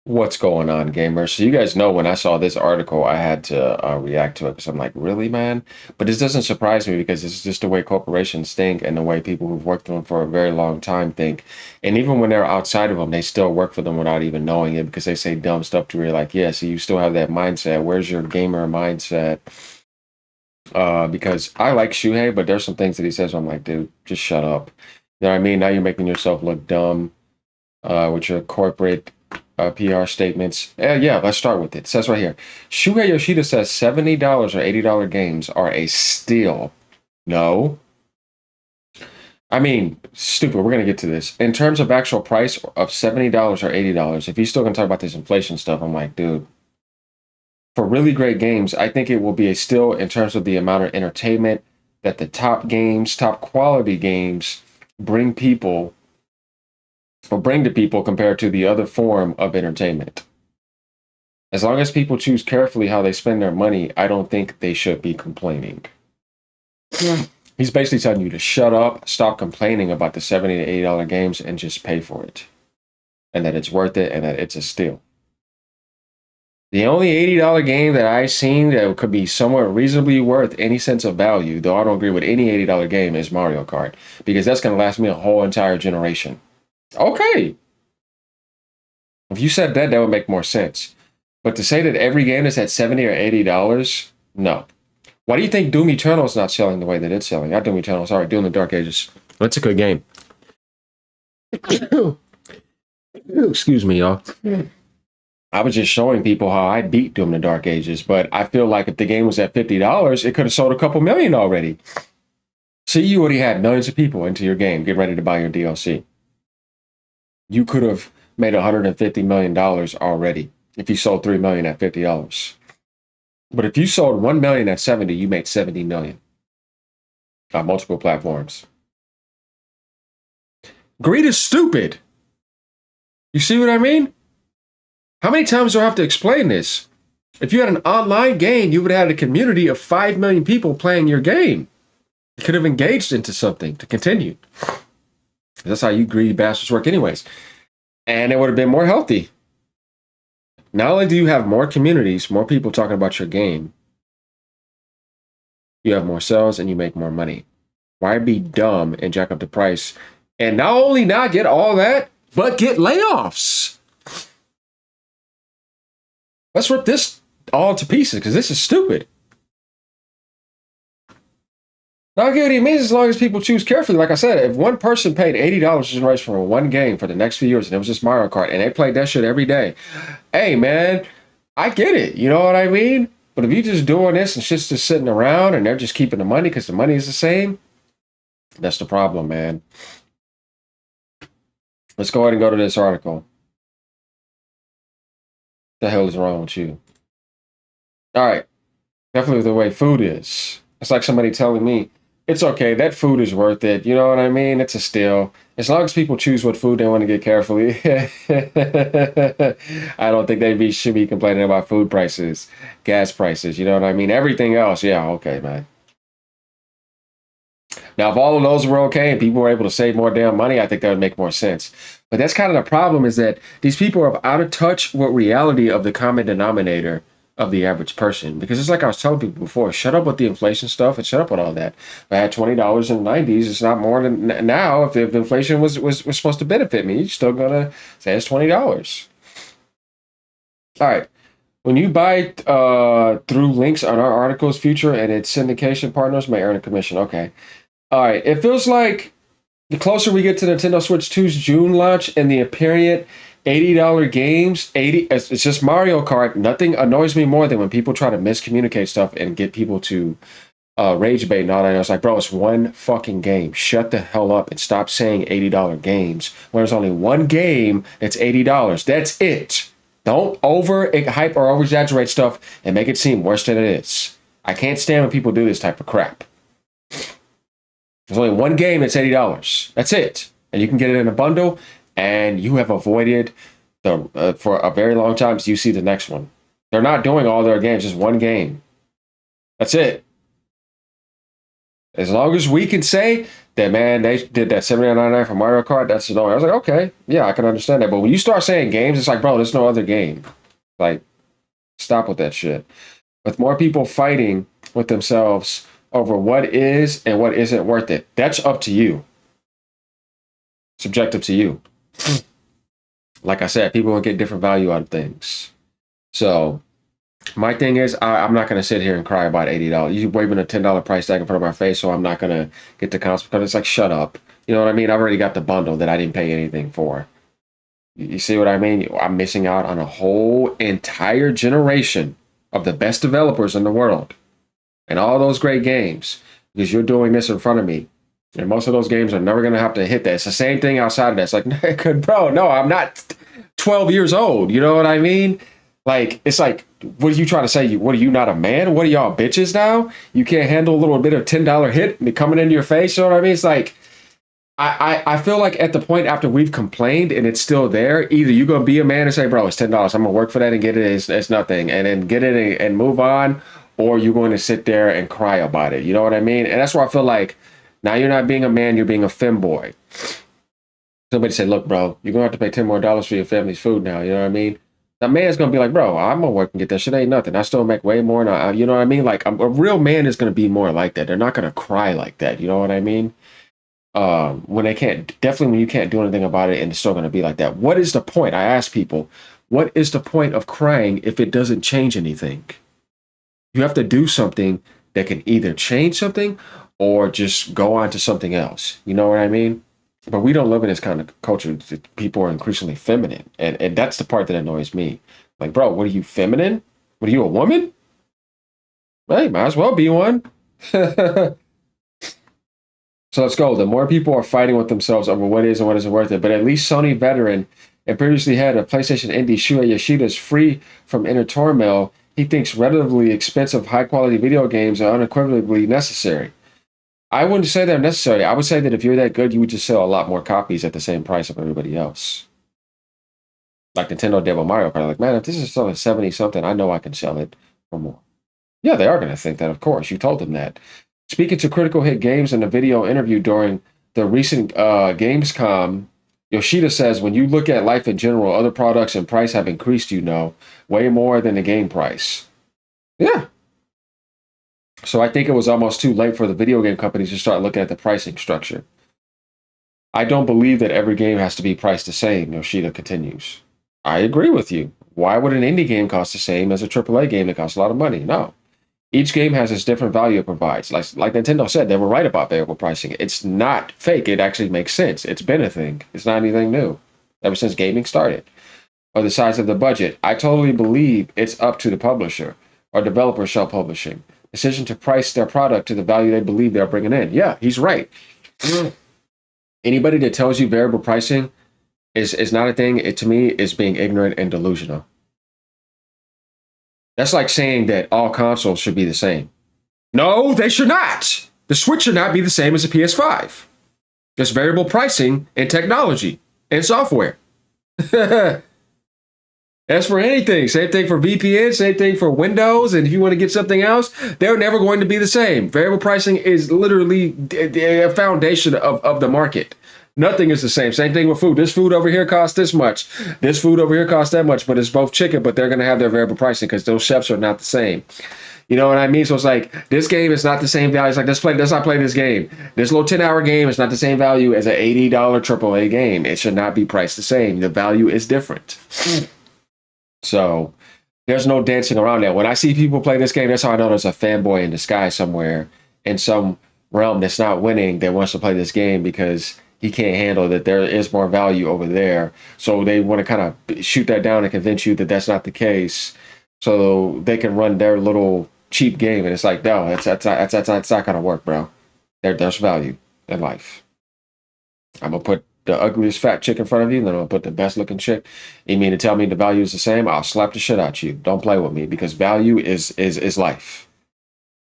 What's going on, gamers? So you guys know when I saw this article, I had to react to it because I'm like, really, man? But this doesn't surprise me because it's just the way corporations think and the way people who've worked for them for a very long time think. And even when they're outside of them, they still work for them without even knowing it because they say dumb stuff to where you're like, yeah, so you still have that mindset. Where's your gamer mindset? Because I like Shuhei, but there's some things that he says where I'm like, dude, just shut up. You know what I mean? Now you're making yourself look dumb with your corporate PR statements. Yeah, let's start with it. It says right here, Shuhei Yoshida says $70 or $80 games are a steal. No. I mean, stupid. We're going to get to this. In terms of actual price of $70 or $80, if he's still going to talk about this inflation stuff, I'm like, dude, for really great games, I think it will be a steal in terms of the amount of entertainment that the top games, top quality games bring people or bring to people compared to the other form of entertainment. As long as people choose carefully how they spend their money, I don't think they should be complaining. He's basically telling you to shut up, stop complaining about the $70 to $80 games, and just pay for it. And that it's worth it and that it's a steal. The only $80 game that I've seen that could be somewhat reasonably worth any sense of value, though I don't agree with any $80 game, is Mario Kart. Because that's going to last me a whole entire generation. Okay. If you said that, that would make more sense. But to say that every game is at $70 or $80, no. Why do you think Doom Eternal is not selling the way that it's selling? Not Doom Eternal, sorry, Doom the Dark Ages. That's a good game. Excuse me, y'all. I was just showing people how I beat Doom the Dark Ages, but I feel like if the game was at $50, it could have sold a couple million already. See, you already had millions of people into your game getting ready to buy your DLC. You could have made $150 million already if you sold 3 million at $50. But if you sold 1 million at 70, you made 70 million on multiple platforms. Greed is stupid. You see what I mean? How many times do I have to explain this? If you had an online game, you would have had a community of 5 million people playing your game. You could have engaged into something to continue. That's how you greedy bastards work, anyways. And it would have been more healthy. Not only do you have more communities, more people talking about your game, you have more sales and you make more money. Why be dumb and jack up the price and not only not get all that, but get layoffs? Let's rip this all to pieces because this is stupid. Now, I get what he means as long as people choose carefully. Like I said, if one person paid $80 for one game for the next few years and it was just Mario Kart and they played that shit every day, hey, man, I get it. You know what I mean? But if you just doing this and shit's just sitting around and they're just keeping the money because the money is the same, that's the problem, man. Let's go ahead and go to this article. What the hell is wrong with you? All right. Definitely the way food is. It's like somebody telling me, it's okay, that food is worth it. You know what I mean? It's a steal. As long as people choose what food they want to get carefully. I don't think should be complaining about food prices, gas prices. You know what I mean? Everything else, yeah, okay, man. Now, if all of those were okay and people were able to save more damn money, I think that would make more sense. But that's kind of the problem is that these people are out of touch with reality of the common denominator of the average person. Because it's like I was telling people before, shut up with the inflation stuff and shut up with all that. If I had $20 in the 90s, it's not more than now. If inflation was supposed to benefit me, you're still going to say it's $20. All right. When you buy through links on our articles, Future and its syndication partners may earn a commission. Okay. All right. It feels like the closer we get to Nintendo Switch 2's June launch and the period $80 games, it's just Mario Kart. Nothing annoys me more than when people try to miscommunicate stuff and get people to rage bait and all that. I was like, bro, it's one fucking game. Shut the hell up and stop saying $80 games when there's only one game that's $80. That's it. Don't over hype or over exaggerate stuff and make it seem worse than it is. I can't stand when people do this type of crap. There's only one game that's $80. That's it. And you can get it in a bundle, and you have avoided the for a very long time so you see the next one. They're not doing all their games, just one game. That's it. As long as we can say that, man, they did that 79.99 for Mario Kart, that's annoying. I was like, okay, yeah, I can understand that. But when you start saying games, it's like, bro, there's no other game. Like, stop with that shit. With more people fighting with themselves over what is and what isn't worth it, that's up to you. Subjective to you. Like I said, people will get different value out of things. So my thing is, I'm not going to sit here and cry about $80. You're waving a $10 price tag in front of my face, so I'm not going to get the console because it's like, shut up. You know what I mean? I've already got the bundle that I didn't pay anything for. You see what I mean? I'm missing out on a whole entire generation of the best developers in the world and all those great games because you're doing this in front of me. And most of those games are never going to have to hit that. It's the same thing outside of that. It's like, bro, no, I'm not 12 years old. You know what I mean? Like, it's like, what are you trying to say? What are you not a man? What are y'all bitches now? You can't handle a little bit of $10 hit coming into your face. You know what I mean? It's like, I feel like at the point after we've complained and it's still there, either you're gonna be a man and say, bro, it's $10. I'm gonna work for that and get it. It's nothing, and then get it and move on, or you're going to sit there and cry about it. You know what I mean? And that's where I feel like now you're not being a man, you're being a femboy. Somebody said, look, bro, you're gonna have to pay $10 more for your family's food now. You know what I mean? The man's gonna be like, bro, I'm gonna work and get that shit. Ain't nothing. I still make way more. And you know what I mean? Like a real man is gonna be more like that. They're not gonna cry like that. You know what I mean? When they can't, definitely when you can't do anything about it and it's still going to be like that. What is the point? I ask people, what is the point of crying if it doesn't change anything? You have to do something that can either change something or just go on to something else. You know what I mean? But we don't live in this kind of culture. People are increasingly feminine. And that's the part that annoys me. Like, bro, what are you, feminine? What are you, a woman? Hey, might as well be one. So let's go. The more people are fighting with themselves over what is and what isn't worth it, but at least Sony veteran and previously head of PlayStation indie Shuhei Yoshida is free from inner turmoil. He thinks relatively expensive, high-quality video games are unequivocally necessary. I wouldn't say they're necessary. I would say that if you're that good, you would just sell a lot more copies at the same price of everybody else. Like Nintendo did with Mario Kart. Like, man, if this is selling 70 something, I know I can sell it for more. Yeah, they are going to think that, of course. You told them that. Speaking to Critical Hit Games in a video interview during the recent Gamescom, Yoshida says, when you look at life in general, other products and price have increased, way more than the game price. Yeah. So I think it was almost too late for the video game companies to start looking at the pricing structure. I don't believe that every game has to be priced the same, Yoshida continues. I agree with you. Why would an indie game cost the same as a AAA game that costs a lot of money? No. Each game has its different value it provides. Like Nintendo said, they were right about variable pricing. It's not fake. It actually makes sense. It's been a thing. It's not anything new. Ever since gaming started. Or the size of the budget. I totally believe it's up to the publisher or developer self-publishing. Decision to price their product to the value they believe they're bringing in. Yeah, he's right. Anybody that tells you variable pricing is not a thing, it to me is being ignorant and delusional. That's like saying that all consoles should be the same. No, they should not. The Switch should not be the same as a PS5. There's variable pricing in technology and software. As for anything, same thing for VPN, same thing for Windows, and if you want to get something else, they're never going to be the same. Variable pricing is literally a foundation of the market. Nothing is the same. Same thing with food. This food over here costs this much. This food over here costs that much, but it's both chicken, but they're going to have their variable pricing because those chefs are not the same. You know what I mean? So it's like, this game is not the same value. It's like, let's not play this game. This little 10-hour game is not the same value as an $80 AAA game. It should not be priced the same. The value is different. So there's no dancing around that. When I see people play this game, that's how I know there's a fanboy in the sky somewhere in some realm that's not winning that wants to play this game because he can't handle that there is more value over there. So they want to kind of shoot that down and convince you that that's not the case so they can run their little cheap game. And it's like, no, that's not going to work, bro. There's value in life. I'm going to put the ugliest fat chick in front of you, and then I'll put the best looking chick. You mean to tell me the value is the same? I'll slap the shit out you. Don't play with me because value is life.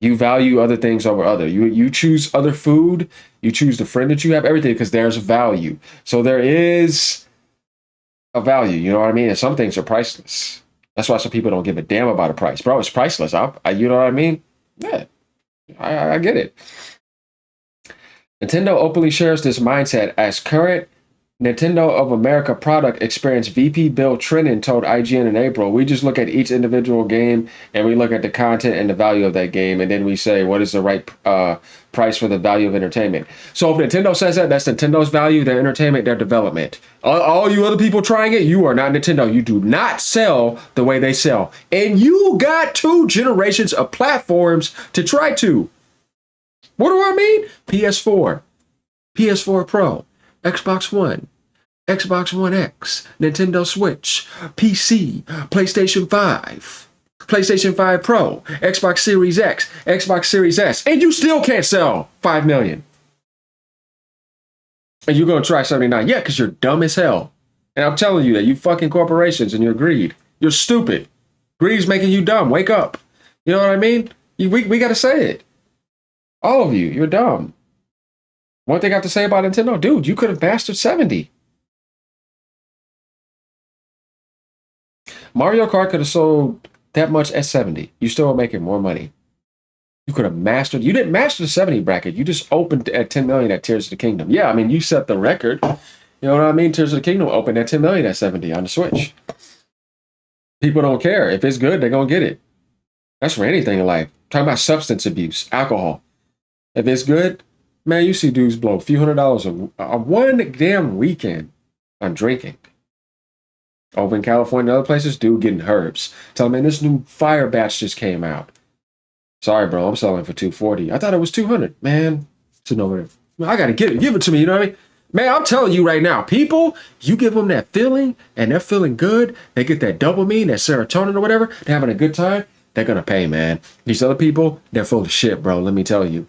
You value other things over other. You choose other food. You choose the friend that you have, everything, because there's value. So there is a value. You know what I mean? And some things are priceless. That's why some people don't give a damn about a price. Bro, it's priceless. You know what I mean? Yeah, I get it. Nintendo openly shares this mindset as current Nintendo of America product experienced VP Bill Trinen told IGN in April. We just look at each individual game and we look at the content and the value of that game, and then we say what is the right price for the value of entertainment. So if Nintendo says that, that's Nintendo's value, their entertainment, their development. All you other people trying it, you are not Nintendo. You do not sell the way they sell. And you got 2 generations of platforms to try to. What do I mean? PS4, PS4 Pro, Xbox One, Xbox One X, Nintendo Switch, PC, PlayStation 5, PlayStation 5 Pro, Xbox Series X, Xbox Series S, and you still can't sell 5 million. And you're going to try 79. Yeah, because you're dumb as hell. And I'm telling you that you fucking corporations and your greed. You're stupid. Greed's making you dumb. Wake up. You know what I mean? We got to say it. All of you, you're dumb. One thing I have to say about Nintendo, dude, you could have mastered 70. Mario Kart could have sold that much at 70. You still are making more money. You could have mastered. You didn't master the 70 bracket. You just opened at 10 million at Tears of the Kingdom. Yeah, I mean, you set the record. You know what I mean? Tears of the Kingdom opened at 10 million at 70 on the Switch. People don't care. If it's good, they're going to get it. That's for anything in life. Talking about substance abuse, alcohol. If it's good, man, you see dudes blow a few $100s a one damn weekend on drinking. Over in California and other places, dude getting herbs. Tell me, man, this new fire batch just came out. Sorry, bro, I'm selling for 240. I thought it was 200. Man, it's no way. I gotta give it to me, you know what I mean? Man, I'm telling you right now, people, you give them that feeling and they're feeling good, they get that dopamine, that serotonin or whatever, they're having a good time, they're gonna pay, man. These other people, they're full of shit, bro. Let me tell you.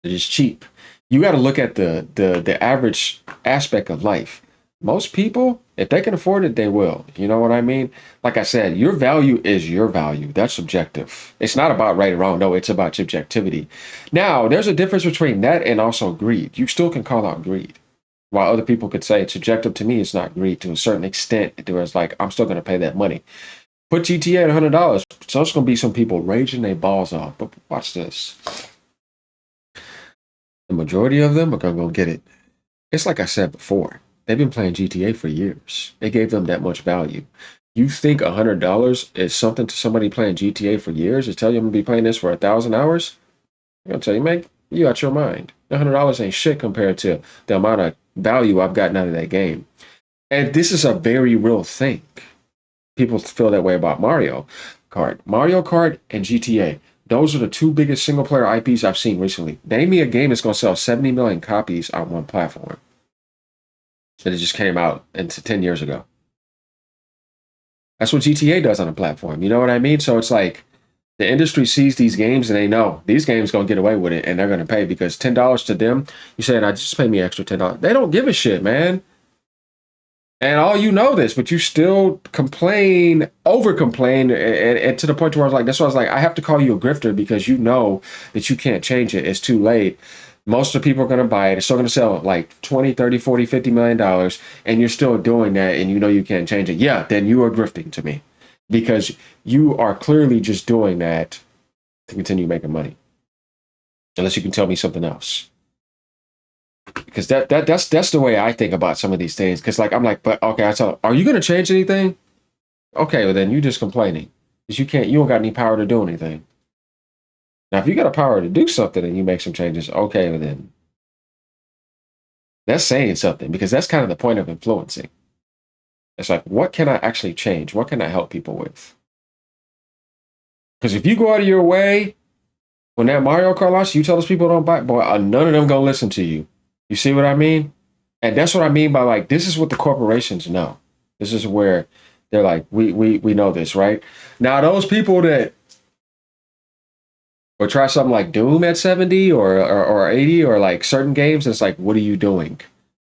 They're just cheap. You gotta look at the average aspect of life. Most people, if they can afford it, they will. You know what I mean? Like I said, your value is your value. That's subjective. It's not about right or wrong. No, it's about subjectivity. Now, there's a difference between that and also greed. You still can call out greed. While other people could say it's subjective, to me, it's not greed to a certain extent. There was like, I'm still going to pay that money. Put GTA at $100. So it's going to be some people raging their balls off. But watch this. The majority of them are going to go get it. It's like I said before. They've been playing GTA for years. They gave them that much value. You think $100 is something to somebody playing GTA for years? To tell you I'm gonna be playing this for 1,000 hours? I'm gonna tell you, man, you out your mind. $100 ain't shit compared to the amount of value I've gotten out of that game. And this is a very real thing. People feel that way about Mario Kart. Mario Kart and GTA. Those are the 2 biggest single player IPs I've seen recently. Name me a game that's gonna sell 70 million copies on one platform. That it just came out into 10 years ago. That's what GTA does on a platform. You know what I mean? So it's like the industry sees these games and they know these games going to get away with it and they're going to pay because $10 to them, you said, I just pay me extra $10. They don't give a shit, man. And all you know this, but you still complain, over complain, and to the point where I was like, that's why I was like, I have to call you a grifter because you know that you can't change it. It's too late. Most of the people are going to buy it. It's still going to sell like 20, 30, 40, 50 million dollars. And you're still doing that and you know you can't change it. Yeah, then you are grifting to me because you are clearly just doing that to continue making money. Unless you can tell me something else. Because that's the way I think about some of these things. Because like I'm like, but okay, I tell, are you going to change anything? Okay, well then you just complaining because you don't got any power to do anything. Now, if you got a power to do something and you make some changes, okay, well then that's saying something because that's kind of the point of influencing. It's like, what can I actually change? What can I help people with? Because if you go out of your way, when that Mario Kart launch, you tell those people don't buy, boy, none of them gonna listen to you. You see what I mean? And that's what I mean by like, this is what the corporations know. This is where they're like, we know this, right? Now, those people that or try something like Doom at 70 or 80 or like certain games, it's like, what are you doing?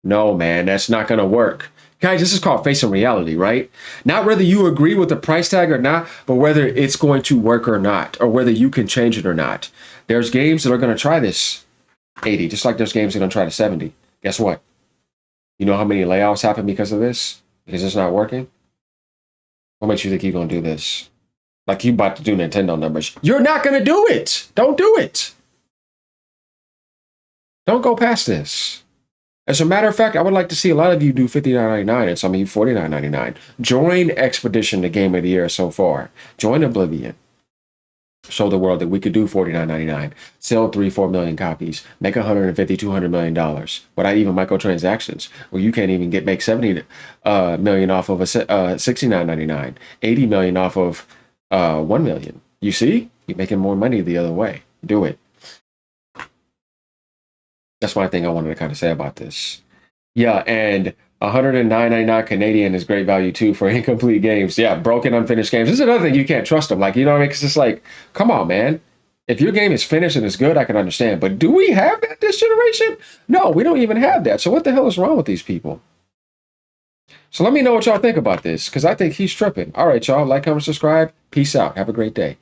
No, man, that's not going to work. Guys, this is called facing reality, right? Not whether you agree with the price tag or not, but whether it's going to work or not, or whether you can change it or not. There's games that are going to try this 80, just like there's games that are going to try to 70. Guess what? You know how many layoffs happen because of this? Because it's not working? What makes you think you're going to do this? Like you about to do Nintendo numbers. You're not going to do it. Don't do it. Don't go past this. As a matter of fact, I would like to see a lot of you do $59.99 and some of you $49.99. Join Expedition, the game of the year so far. Join Oblivion. Show the world that we could do $49.99, sell 3-4 million copies, make $150-200 million without even microtransactions. Where you can't even make 70 million off of a $69.99, 80 million off of 1 million. You see, you're making more money the other way. Do it. That's one thing I wanted to kind of say about this. Yeah, and 109.99 Canadian is great value too for incomplete games. Yeah, broken, unfinished games. This is another thing, you can't trust them. Like, you know what I mean? Because it's like, come on, man. If your game is finished and it's good, I can understand. But do we have that this generation? No, we don't even have that. So what the hell is wrong with these people? So let me know what y'all think about this, because I think he's tripping. All right, y'all. Like, comment, subscribe. Peace out. Have a great day.